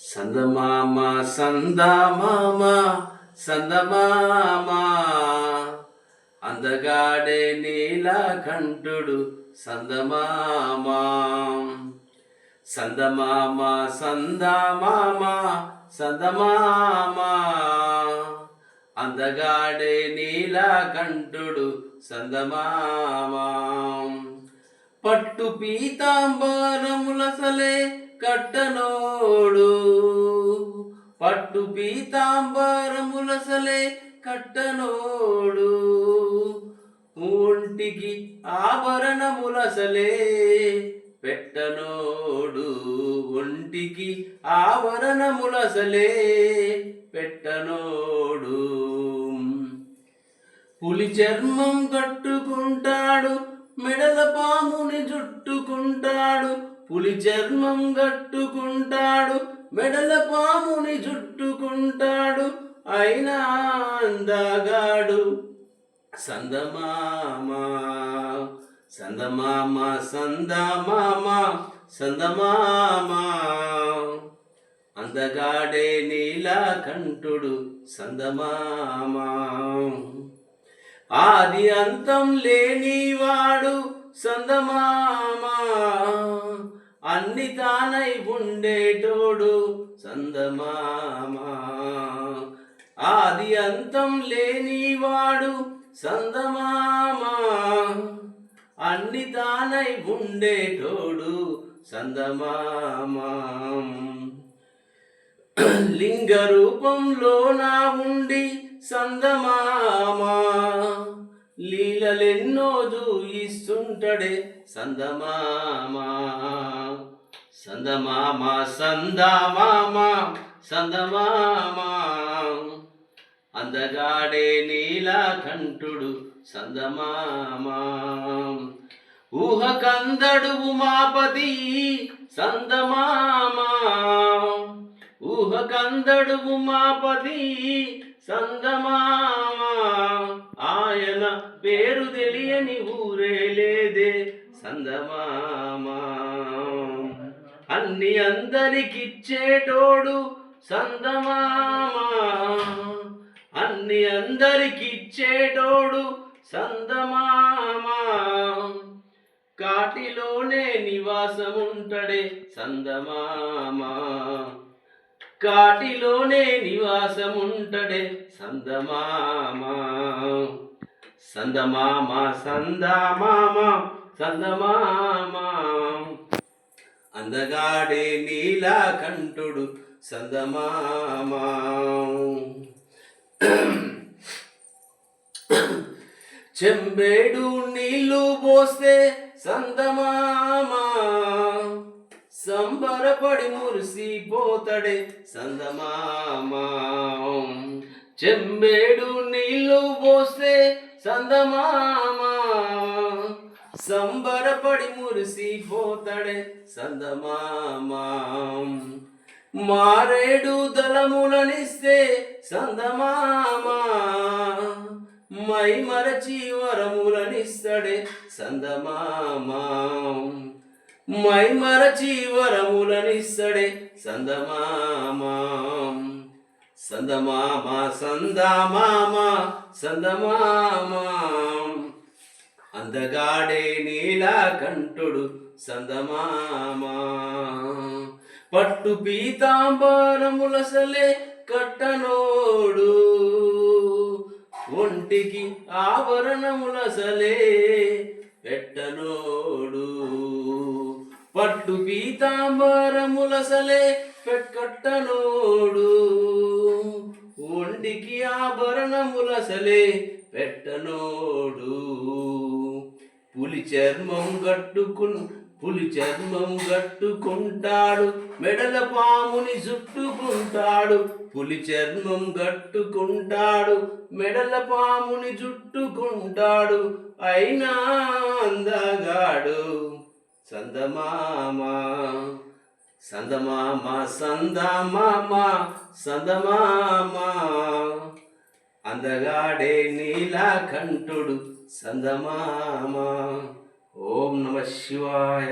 సందమామ సందమామ సందమామ అందగాడే నీలకంఠుడు సందమామ సందమామ సందమామ సందమామ అందగాడే నీలకంఠుడు సందమామ పట్టు పీతాంబరములసలే కట్టనోడు పట్టు పీతాంబరములసలే కట్టనోడు ఒంటికి ఆభరణములసలే పెట్టనోడు ఒంటికి ఆభరణములసలే పెట్టనోడు పులి చర్మం కట్టుకుంటాడు మెడల పాముని జుట్టుకుంటాడు పులి చర్మం కట్టుకుంటాడు మెడల పాముని జుట్టుకుంటాడు అయినా అందగాడు సందమామ సందమామ సందమామ సందమామ అందగాడే నీలకంఠుడు సందమామ ఆది అంతం లేనివాడు సందమామ అన్ని తానై ఉండేటోడు సందమామ ఆది అంతం లేనివాడు సందమామ అన్ని తానై ఉండేటోడు సందమామ లింగ రూపంలో నా ఉండి సందమామ లీలలెన్నో చూయిస్తుంటడే సందమామ సందమామ సందమామ సందమామ అందగాడే నీలకంఠుడు సందమామ ఊహకందడు ఉమాపతి సందమామ ఊహకందడు ఉమాపతి సందమామ ఆయన పేరు తెలియని ఊరే లేదే సందమామ అన్ని అందరికిచ్చేటోడు సందమామ అన్ని అందరికిచ్చేటోడు సందమామ కాటిలోనే నివాసముంటడే సందమామ కాటిలోనే నివాసముంటడే సందమామ సందమామ సందమామ సందమామ అందగాడే నీలకంఠుడు సందమామ చెంబేడు నీళ్లు పోస్తే సందమామ సంబరపడి మురిసిపోతడే సందమామ చెంబేడు నీళ్లు పోస్తే సందమామ సంబరపడి మురిసిపోతడే సందమామ మారేడు దళములనిస్తే సందమామ మై మరచి వరములనిస్తడే సందమామ మై మరచి వరములనిస్తడే సందమామ సందమామ సందమామ సందమామ అందగాడే నీలకంఠుడు సందమామ పట్టు పీతాంబరములసలే కట్టనోడు ఒంటికి ఆభరణములసలే పెట్టనోడు పట్టు పీతాంబరములసలే కట్టనోడు ఒంటికి ఆభరణములసలే పెట్టనోడు పులి చర్మం గట్టుకుంటాడు మెడల పాముని జుట్టుకుంటాడు పులి చర్మం గట్టుకుంటాడు మెడల పాముని జుట్టుకుంటాడు అయినా అందగాడు సందమామ సందమామ సందమామ సందమామ అందగాడే నీలకంఠుడు సందమామ ఓం నమ శివాయ.